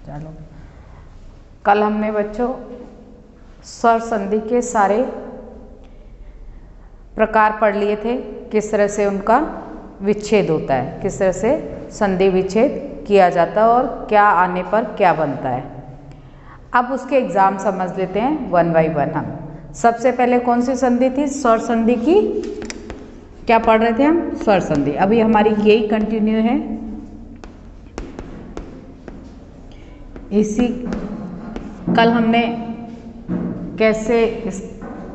चलो, कल हमने बच्चों स्वर संधि के सारे प्रकार पढ़ लिए थे, किस तरह से उनका विच्छेद होता है, किस तरह से संधि विच्छेद किया जाता है और क्या आने पर क्या बनता है। अब उसके एग्जाम समझ लेते हैं वन बाई वन। हम सबसे पहले कौन सी संधि थी? स्वर संधि की क्या पढ़ रहे थे हम? स्वर संधि। अभी हमारी यही कंटिन्यू है, इसी कल हमने कैसे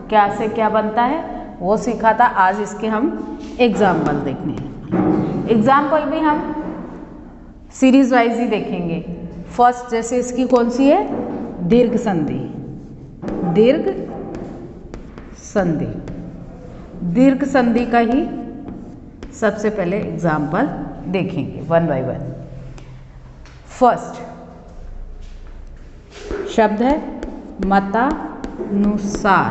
क्या से क्या बनता है वो सीखा था। आज इसके हम एग्जाम्पल देखने हैं। एग्जाम्पल भी हम सीरीज वाइज ही देखेंगे। फर्स्ट जैसे इसकी कौन सी है? दीर्घ संधि। दीर्घ संधि, दीर्घ संधि का ही सबसे पहले एग्जाम्पल देखेंगे वन बाय वन। फर्स्ट शब्द है मतानुसार।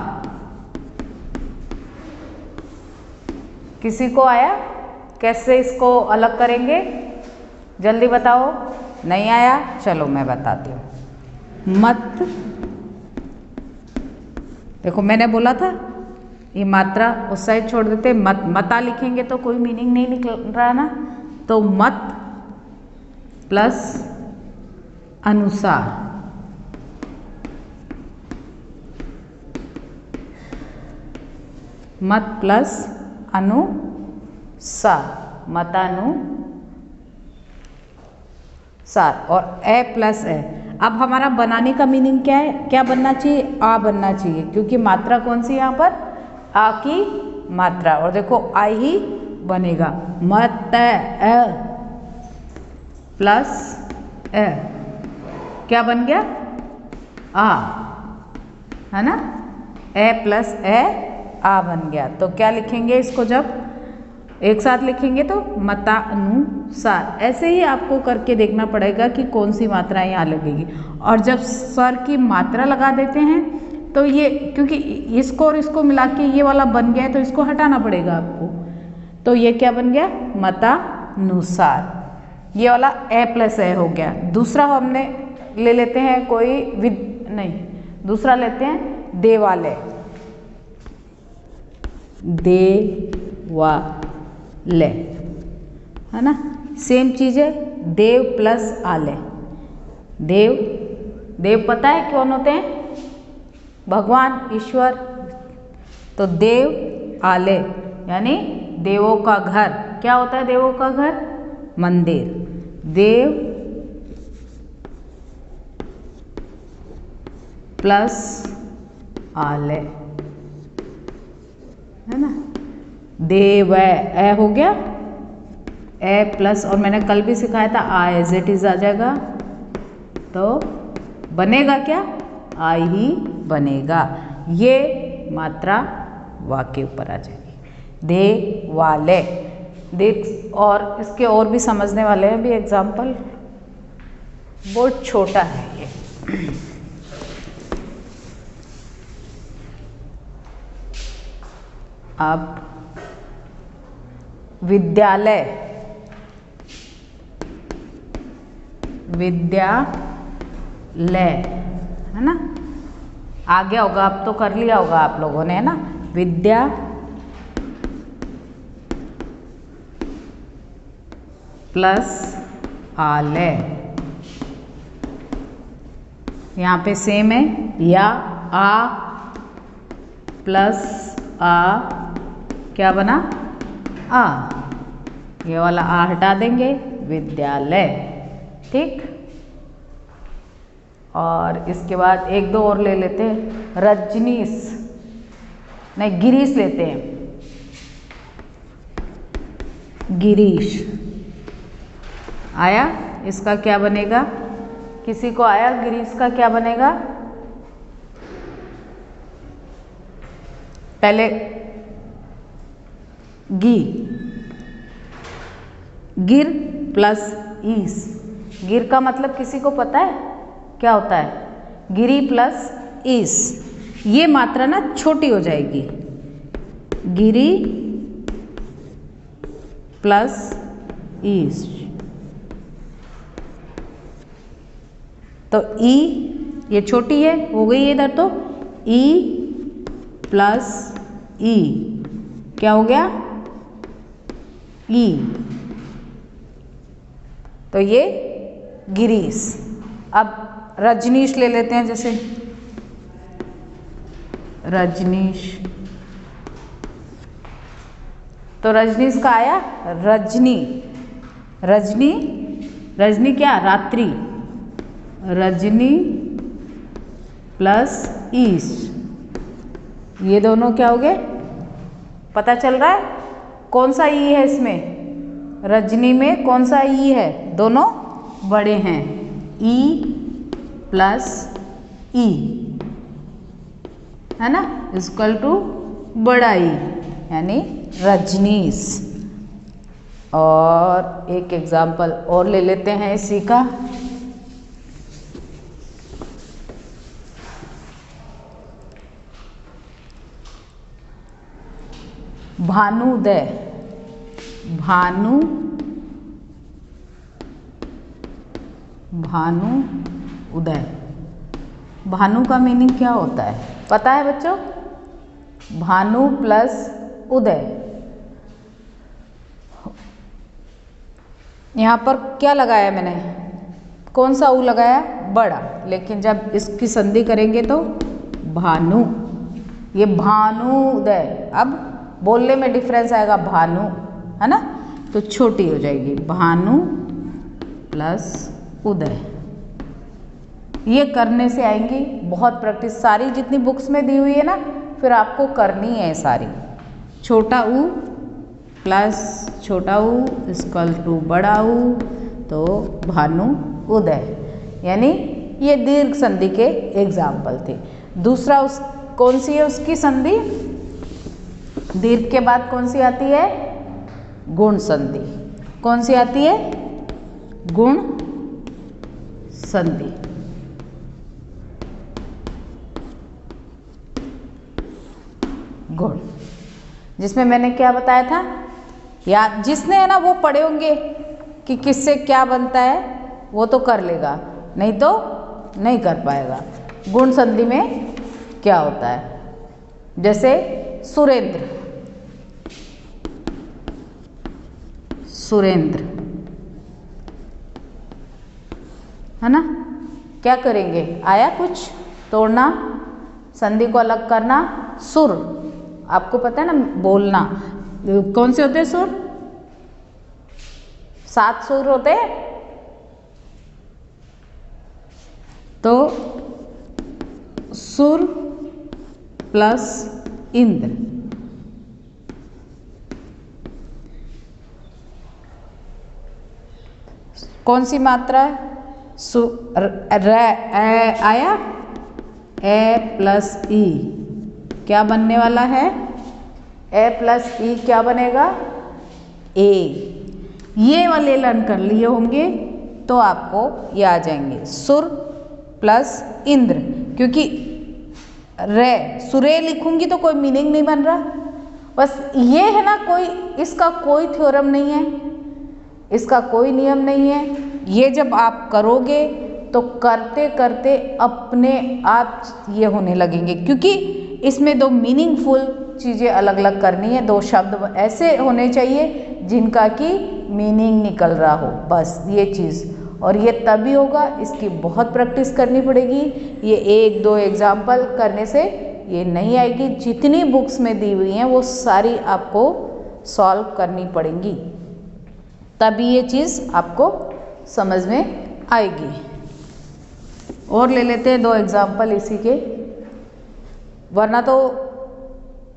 किसी को आया? कैसे इसको अलग करेंगे? जल्दी बताओ। नहीं आया? चलो मैं बताती हूँ। मत, देखो मैंने बोला था ये मात्रा उस साइड छोड़ देते, मत मता लिखेंगे तो कोई मीनिंग नहीं निकल रहा ना, तो मत प्लस अनुसार। मत प्लस अनुसार, मतानुसार। और ए प्लस ए। अब हमारा बनाने का मीनिंग क्या है? क्या बनना चाहिए? आ बनना चाहिए, क्योंकि मात्रा कौन सी यहाँ पर? आ की मात्रा। और देखो आ ही बनेगा। मत ए प्लस ए क्या बन गया? आ, है ना? ए प्लस ए आ बन गया। तो क्या लिखेंगे इसको? जब एक साथ लिखेंगे तो मतानुसार। ऐसे ही आपको करके देखना पड़ेगा कि कौन सी मात्रा यहाँ लगेगी। और जब स्वर की मात्रा लगा देते हैं तो ये, क्योंकि इसको और इसको मिला के ये वाला बन गया है तो इसको हटाना पड़ेगा आपको। तो ये क्या बन गया? मतानुसार। ये वाला ए प्लस ए हो गया। दूसरा हमने ले लेते हैं कोई दूसरा लेते हैं देवालय। देवालय, है ना? सेम चीज है, देव प्लस आलय। देव, देव पता है कौन होते हैं? भगवान, ईश्वर। तो देव आलय यानी देवों का घर। क्या होता है देवों का घर? मंदिर। देव प्लस आलय, है ना? देव ए हो गया, ए प्लस, और मैंने कल भी सिखाया था आ एज इट इज आ जाएगा। तो बनेगा क्या? आ ही बनेगा। ये मात्रा वाक्य ऊपर आ जाएगी। देवालय। देख, और इसके और भी समझने वाले हैं भी एग्जाम्पल, बहुत छोटा है ये। अब विद्यालय, विद्यालय, है ना? आ गया होगा, अब तो कर लिया होगा आप लोगों ने, है ना? विद्या प्लस आलय। यहाँ पे सेम है, या आ प्लस आ क्या बना? आ। ये वाला आ हटा देंगे, विद्यालय। ठीक। और इसके बाद एक दो और ले लेते हैं। रजनीश, नहीं गिरीश लेते हैं। गिरीश आया, इसका क्या बनेगा? किसी को आया गिरीश का क्या बनेगा? पहले गिर प्लस ईस। गिर का मतलब किसी को पता है क्या होता है? गिरी प्लस ईस। ये मात्रा ना छोटी हो जाएगी। गिरी प्लस ईस। तो ई ये छोटी है, हो गई है इधर, तो ई प्लस ई क्या हो गया, ई। तो ये गिरीश। अब रजनीश ले लेते हैं, जैसे रजनीश, तो रजनीश का आया रजनी, रजनी, रजनी क्या, रात्रि, रजनी प्लस ईस्ट, ये दोनों क्या हो गए, पता चल रहा है कौन सा ई है इसमें, रजनी में कौन सा ई है, दोनों बड़े हैं, ई प्लस ई, है ना, इक्वल टू बड़ा ई, यानी रजनीश। और एक एग्जाम्पल और ले लेते हैं इसी का, भानुदय, भानु, भानु उदय। भानु का मीनिंग क्या होता है पता है बच्चों, भानु प्लस उदय। यहाँ पर क्या लगाया मैंने, कौन सा ऊ लगाया, बड़ा, लेकिन जब इसकी संधि करेंगे तो भानु, ये भानुदय। अब बोलने में डिफरेंस आएगा, भानु है ना, तो छोटी हो जाएगी, भानु प्लस उदय। ये करने से आएंगी, बहुत प्रैक्टिस, सारी जितनी बुक्स में दी हुई है ना, फिर आपको करनी है सारी। छोटा ऊ प्लस छोटा ऊ इक्वल टू बड़ा ऊ, तो भानु उदय, यानी ये दीर्घ संधि के एग्जाम्पल थे। दूसरा उस कौन सी है उसकी संधि, दीर्घ के बाद कौन सी आती है, गुण संधि। कौन सी आती है, गुण संधि। गुण, जिसमें मैंने क्या बताया था, या जिसने है ना वो पढ़े होंगे कि किससे क्या बनता है, वो तो कर लेगा, नहीं तो नहीं कर पाएगा। गुण संधि में क्या होता है, जैसे सुरेंद्र, सुरेंद्र है ना, क्या करेंगे, आया कुछ, तोड़ना, संधि को अलग करना, सुर, आपको पता है ना बोलना, कौन से होते हैं सुर, 7 सुर होते हैं, तो सुर प्लस इंद्र, कौन सी मात्रा है, आया, ए प्लस ई, क्या बनने वाला है, ए प्लस ई क्या बनेगा, ए। ये वाले लर्न कर लिए होंगे तो आपको ये आ जाएंगे, सुर प्लस इंद्र, क्योंकि रे सुरे लिखूंगी तो कोई मीनिंग नहीं बन रहा, बस ये है ना, कोई इसका कोई थ्योरम नहीं है, इसका कोई नियम नहीं है। ये जब आप करोगे तो करते करते अपने आप ये होने लगेंगे, क्योंकि इसमें 2 मीनिंगफुल चीज़ें अलग अलग करनी है, 2 शब्द ऐसे होने चाहिए जिनका कि मीनिंग निकल रहा हो, बस ये चीज़। और ये तभी होगा, इसकी बहुत प्रैक्टिस करनी पड़ेगी। ये 1-2 एग्जाम्पल करने से ये नहीं आएगी, जितनी बुक्स में दी हुई हैं वो सारी आपको सॉल्व करनी पड़ेंगी, तभी ये चीज़ आपको समझ में आएगी। और ले लेते हैं 2 एग्जाम्पल इसी के, वरना तो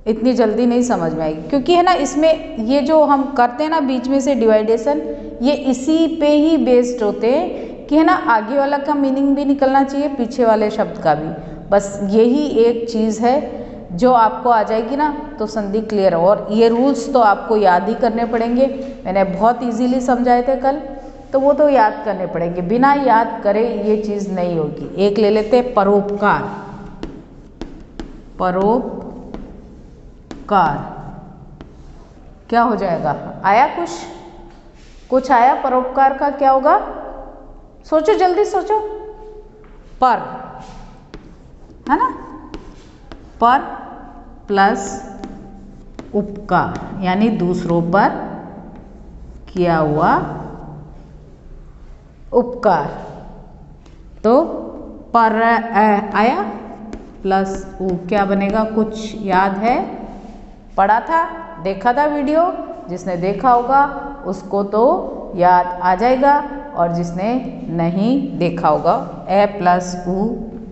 इतनी जल्दी नहीं समझ में आएगी, क्योंकि है ना इसमें ये जो हम करते हैं ना बीच में से डिवाइडेशन, ये इसी पे ही बेस्ड होते हैं कि है ना आगे वाला का मीनिंग भी निकलना चाहिए, पीछे वाले शब्द का भी, बस यही एक चीज़ है जो आपको आ जाएगी ना तो संधि क्लियर। और ये रूल्स तो आपको याद ही करने पड़ेंगे, मैंने बहुत इजीली समझाए थे कल, तो वो तो याद करने पड़ेंगे, बिना याद करे ये चीज़ नहीं होगी। एक ले लेते हैं परोपकार, परोपकार क्या हो जाएगा, आया कुछ आया, परोपकार का क्या होगा, सोचो जल्दी सोचो, पर, है ना, पर प्लस उपकार यानी दूसरों पर किया हुआ उपकार। तो पर आया प्लस उ क्या बनेगा, कुछ याद है, पढ़ा था, देखा था वीडियो, जिसने देखा होगा उसको तो याद आ जाएगा, और जिसने नहीं देखा होगा ए प्लस उ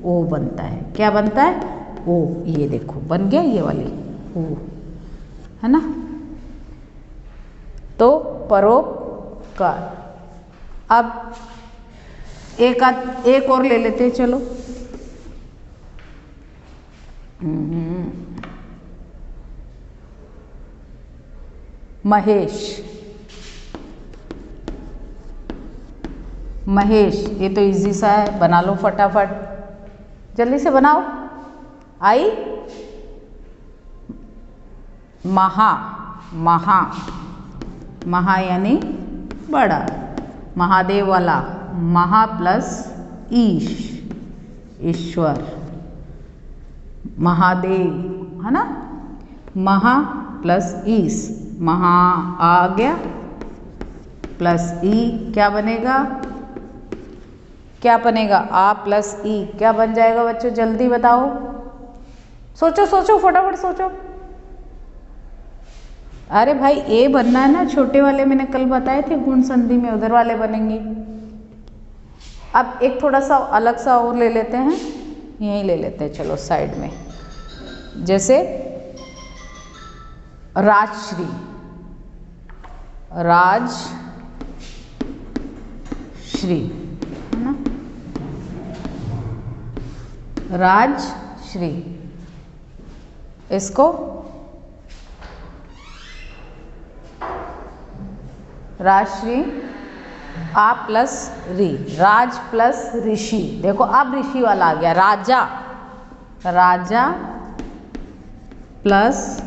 ओ बनता है। क्या बनता है, ओ, ये देखो बन गया ये वाली ओ, है ना। तो परोपकार। अब एक और ले लेते हैं, चलो। महेश, महेश, ये तो इजी सा है, बना लो फटाफट, जल्दी से बनाओ। आई महा, महा, महा यानी बड़ा, महादेव वाला, महा प्लस ईश, ईश्वर, महादेव, है ना। महा प्लस ईश, महा आ गया, प्लस ई क्या बनेगा, क्या बनेगा, आ प्लस ई क्या बन जाएगा बच्चों, जल्दी बताओ, सोचो सोचो फटाफट सोचो। अरे भाई ए बनना है ना, छोटे वाले मैंने कल बताए थे गुण संधि में, उधर वाले बनेंगे। अब एक थोड़ा सा अलग सा और ले लेते हैं, यहीं ले लेते हैं, चलो साइड में। जैसे राजश्री, राजश्री, है ना, राजश्री, इसको राजश्री आ प्लस री, राज प्लस ऋषि, देखो अब ऋषि वाला आ गया, राजा, राजा प्लस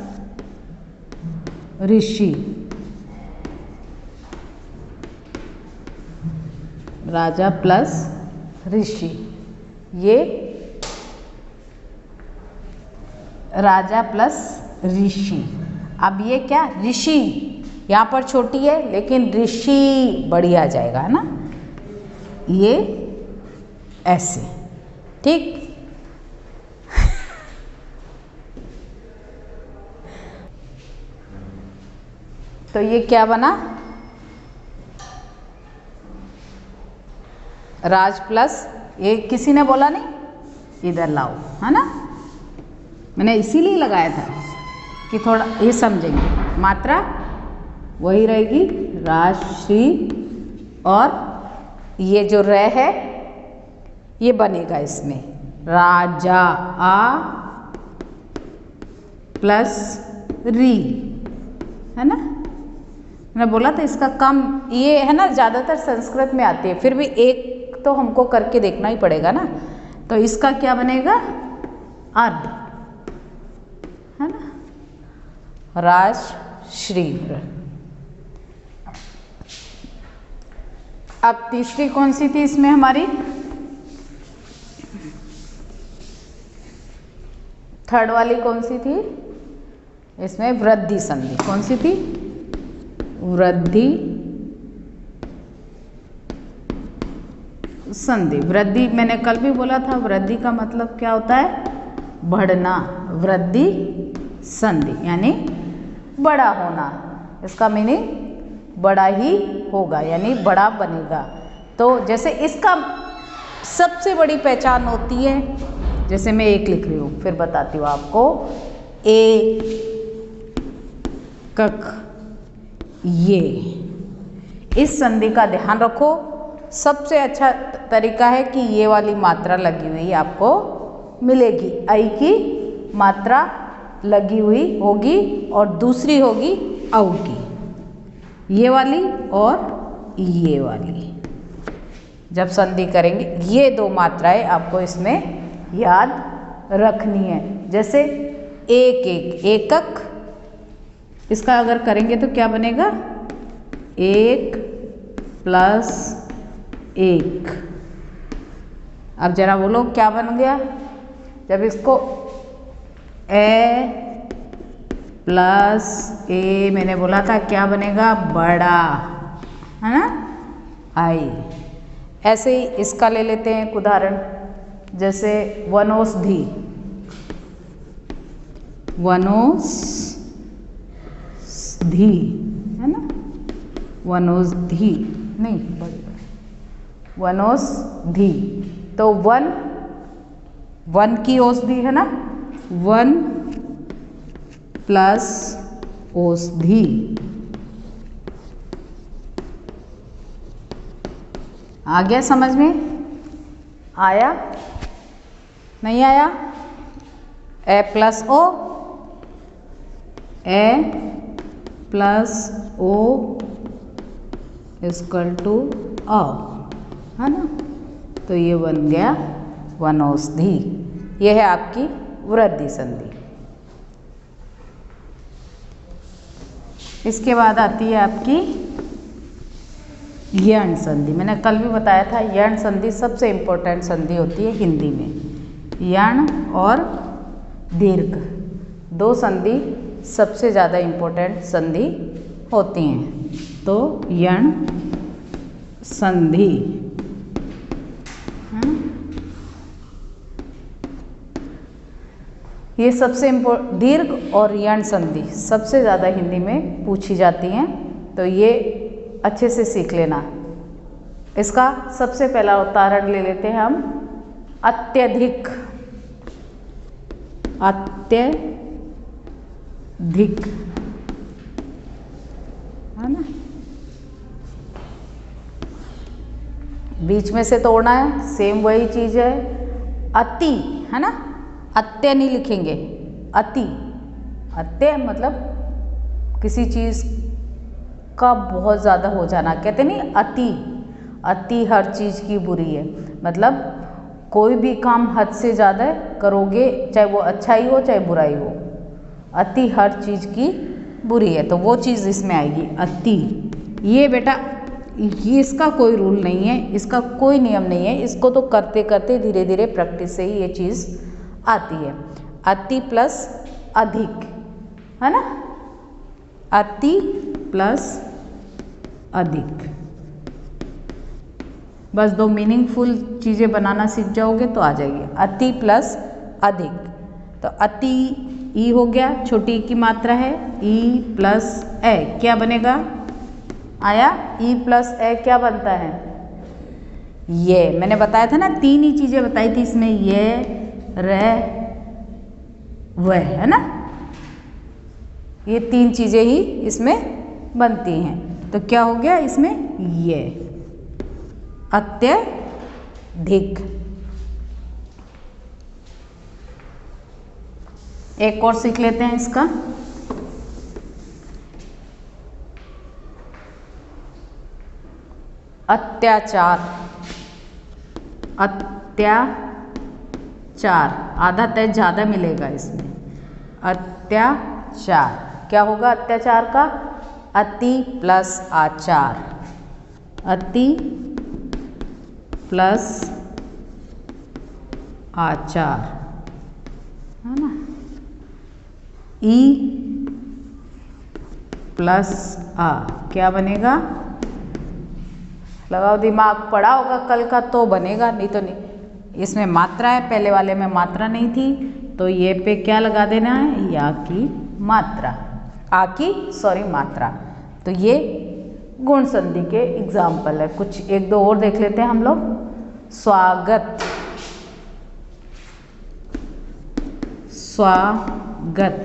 ऋषि, राजा प्लस ऋषि, ये राजा प्लस ऋषि। अब ये क्या, ऋषि, यहाँ पर छोटी है लेकिन ऋषि बड़ी आ जाएगा, है ना, ये ऐसे, ठीक। तो ये क्या बना, राज प्लस, ये किसी ने बोला नहीं, इधर लाओ, है ना, मैंने इसीलिए लगाया था कि थोड़ा ये समझेंगे, मात्रा वही रहेगी, राजश्री, और ये जो र है ये बनेगा इसमें, राजा आ प्लस री, है ना। मैंने बोला था इसका कम ये है ना, ज़्यादातर संस्कृत में आती है, फिर भी एक तो हमको करके देखना ही पड़ेगा ना। तो इसका क्या बनेगा, अर्ध, है ना, राजश्री। अब तीसरी कौन सी थी इसमें हमारी, थर्ड वाली कौन सी थी इसमें, वृद्धि संधि, कौन सी थी, वृद्धि संधि। वृद्धि मैंने कल भी बोला था, वृद्धि का मतलब क्या होता है, बढ़ना, वृद्धि संधि यानी बड़ा होना, इसका मीनिंग बड़ा ही होगा यानी बड़ा बनेगा। तो जैसे इसका सबसे बड़ी पहचान होती है, जैसे मैं एक लिख रही हूँ, फिर बताती हूँ आपको, ए कक, ये, इस संधि का ध्यान रखो। सबसे अच्छा तरीका है कि ये वाली मात्रा लगी हुई आपको मिलेगी, आई की मात्रा लगी हुई होगी और दूसरी होगी औ की, ये वाली और ये वाली। जब संधि करेंगे ये दो मात्राएं आपको इसमें याद रखनी है। जैसे एक एक, एकक, इसका अगर करेंगे तो क्या बनेगा, एक प्लस एक। अब जरा बोलो क्या बन गया, जब इसको ए प्लस ए मैंने बोला था क्या बनेगा, बड़ा, है ना, आई। ऐसे ही इसका ले लेते हैं एक उदाहरण, जैसे वनौषधि, वनौषधि है ना, वनौषधि नहीं, वनौषधि, तो वन की औषधि है ना, वन प्लस औषधि, आ गया समझ में, आया नहीं आया, A plus O, A plus O equal to A, है ना, तो ये बन गया वनौषधि। ये है आपकी वृद्धि संधि। इसके बाद आती है आपकी यण संधि। मैंने कल भी बताया था यण संधि सबसे इम्पोर्टेंट संधि होती है हिंदी में। यण और दीर्घ दो संधि सबसे ज़्यादा इम्पोर्टेंट संधि होती हैं। तो यण संधि, ये सबसे दीर्घ और यण संधि सबसे ज़्यादा हिंदी में पूछी जाती हैं, तो ये अच्छे से सीख लेना। इसका सबसे पहला उदाहरण ले लेते हैं हम, अत्यधिक, अत्यधिक, है ना, बीच में से तोड़ना है, सेम वही चीज़ है। अति, है ना, अत्य नहीं लिखेंगे, अति, अत्य मतलब किसी चीज़ का बहुत ज़्यादा हो जाना, कहते नहीं अति, अति हर चीज़ की बुरी है, मतलब कोई भी काम हद से ज़्यादा करोगे, चाहे वो अच्छा ही हो चाहे बुरा ही हो, अति हर चीज़ की बुरी है, तो वो चीज़ इसमें आएगी अति। ये बेटा ये इसका कोई रूल नहीं है, इसका कोई नियम नहीं है, इसको तो करते करते धीरे धीरे प्रैक्टिस से ही ये चीज़ आती है। अति प्लस अधिक, है ना, अति प्लस अधिक, बस दो मीनिंगफुल चीज़ें बनाना सीख जाओगे तो आ जाएगी। अति प्लस अधिक, तो अति ई हो गया, छोटी की मात्रा है, ई प्लस ए क्या बनेगा, आया, ई प्लस ए क्या बनता है, ये मैंने बताया था ना, तीन ही चीज़ें बताई थी इसमें, ये रह वह, है ना, ये तीन चीज़ें ही इसमें बनती हैं, तो क्या हो गया इसमें, ये अत्यधिक। एक और सीख लेते हैं इसका, अत्याचार, अत्याचार, आधा तय ज़्यादा मिलेगा इसमें, अत्याचार क्या होगा, अत्याचार का अति प्लस आचार, अति प्लस आचार, है ना, ई प्लस आ क्या बनेगा, लगाओ दिमाग, पढ़ा होगा कल का तो बनेगा, नहीं तो नहीं। इसमें मात्रा है, पहले वाले में मात्रा नहीं थी, तो ये पे क्या लगा देना है, या की मात्रा, आ की सॉरी मात्रा, तो ये गुण संधि के एग्जाम्पल है। कुछ एक दो और देख लेते हैं हम लोग। स्वागत, स्वागत,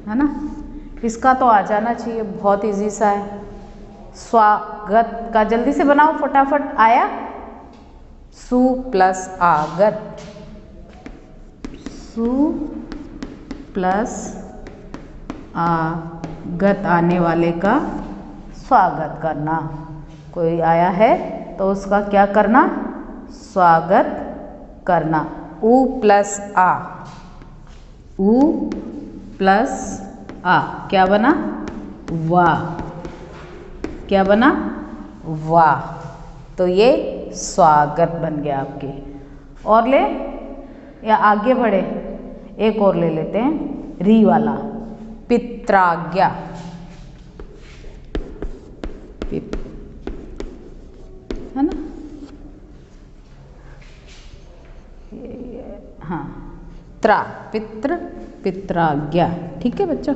है ना, इसका तो आ जाना चाहिए, बहुत इजी सा है। स्वागत का जल्दी से बनाओ फटाफट, आया, सु प्लस आगत, सु प्लस आगत, आने वाले का स्वागत करना, कोई आया है तो उसका क्या करना, स्वागत करना। उ प्लस आ, उ प्लस आ क्या बना, वाह, क्या बना, वाह, तो ये स्वागत बन गया आपके। और ले या आगे बढ़े, एक और ले लेते हैं, री वाला, पित्राज्ञा। है ना, हाँ, त्रा, पितृ, पित्राज्ञा। ठीक है बच्चों,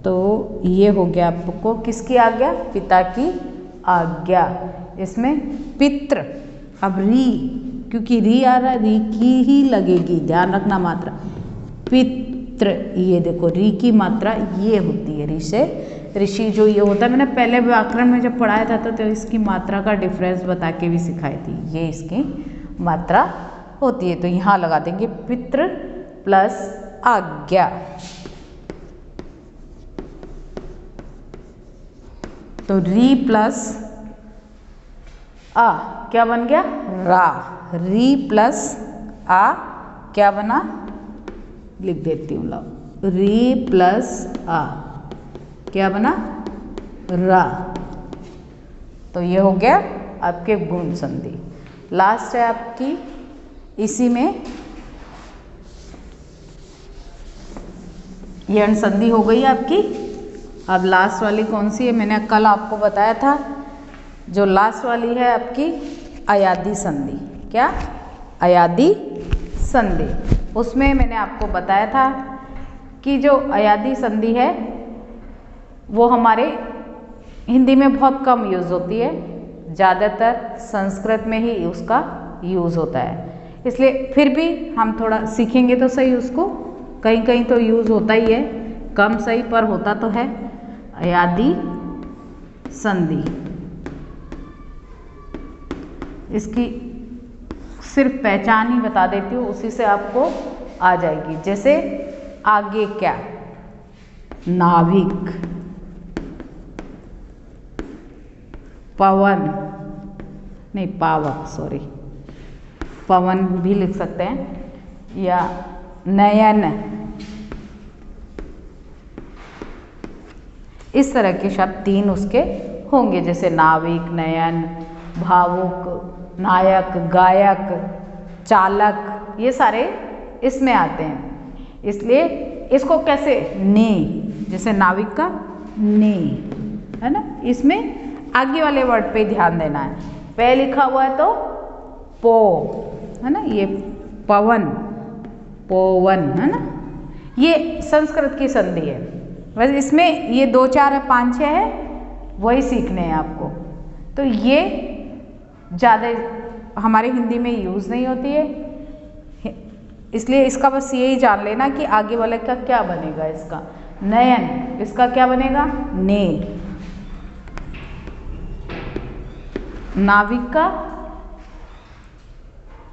तो ये हो गया आपको किसकी आज्ञा, पिता की आज्ञा। इसमें पितृ, अब री, क्योंकि री आ रहा है, री की ही लगेगी, ध्यान रखना मात्रा। पितृ, ये देखो री की मात्रा ये होती है, री से ऋषि जो ये होता है, मैंने पहले व्याकरण में जब पढ़ाया था तो इसकी मात्रा का डिफरेंस बता के भी सिखाई थी, ये इसकी मात्रा होती है। तो यहाँ लगा देंगे पितृ प्लस आज्ञा। तो री प्लस आ क्या बन गया, रा। री प्लस आ क्या बना, लिख देती हूँ, लो, री प्लस आ क्या बना, रा। तो ये हो गया आपके गुण संधि। लास्ट है आपकी इसी में यण संधि हो गई आपकी। अब लास्ट वाली कौन सी है, मैंने कल आपको बताया था, जो लास्ट वाली है आपकी अयादि संधि। क्या, अयादि संधि। उसमें मैंने आपको बताया था कि जो अयादि संधि है वो हमारे हिंदी में बहुत कम यूज़ होती है, ज़्यादातर संस्कृत में ही उसका यूज़ होता है। इसलिए फिर भी हम थोड़ा सीखेंगे तो सही उसको, कहीं कहीं तो यूज़ होता ही है, कम सही पर होता तो है। अयादि संधि, इसकी सिर्फ पहचान ही बता देती हूँ, उसी से आपको आ जाएगी। जैसे आगे क्या, नाभिक, पवन, नहीं पावक, सॉरी, पवन भी लिख सकते हैं, या नयन, इस तरह के शब्द तीन उसके होंगे, जैसे नाविक, नयन, भावुक, नायक, गायक, चालक, ये सारे इसमें आते हैं। इसलिए इसको कैसे, ने, जैसे नाविक का ने, है ना, इसमें आगे वाले वर्ड पे ध्यान देना है। पे लिखा हुआ है तो पो, है ना, ये पवन, पोवन, है ना, ये संस्कृत की संधि है। वैसे इसमें ये 2 4 है, 5 6 है, वही सीखने हैं आपको। तो ये ज़्यादा हमारे हिंदी में यूज़ नहीं होती है, इसलिए इसका बस यही जान लेना कि आगे वाले का क्या बनेगा। इसका नयन, इसका क्या बनेगा, ने। नाविक का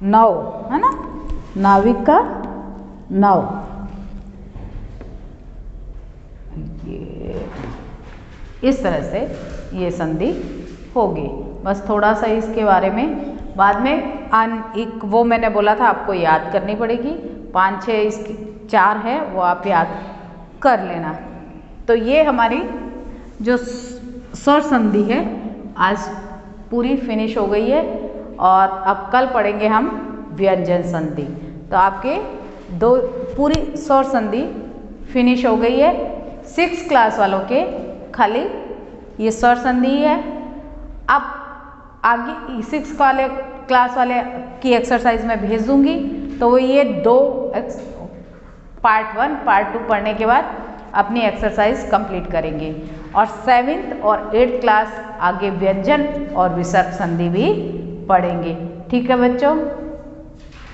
नौ, है ना, नाविक का नौ। ये इस तरह से ये संधि होगी। बस थोड़ा सा इसके बारे में बाद में एक वो मैंने बोला था आपको याद करनी पड़ेगी, 5 6 इसकी 4 है वो आप याद कर लेना। तो ये हमारी जो स्वर संधि है आज पूरी फिनिश हो गई है, और अब कल पढ़ेंगे हम व्यंजन संधि। तो आपके पूरी स्वर संधि फिनिश हो गई है। 6th क्लास वालों के खाली ये स्वर संधि है। अब आगे 6th क्लास वाले की एक्सरसाइज मैं भेज दूंगी, तो वो ये 2 पार्ट 1 पार्ट 2 पढ़ने के बाद अपनी एक्सरसाइज कंप्लीट करेंगे, और 7th और 8th क्लास आगे व्यंजन और विसर्ग संधि भी पढ़ेंगे। ठीक है बच्चों,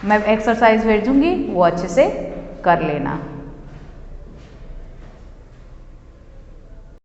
मैं एक्सरसाइज भेजूंगी, वो अच्छे से कर लेना।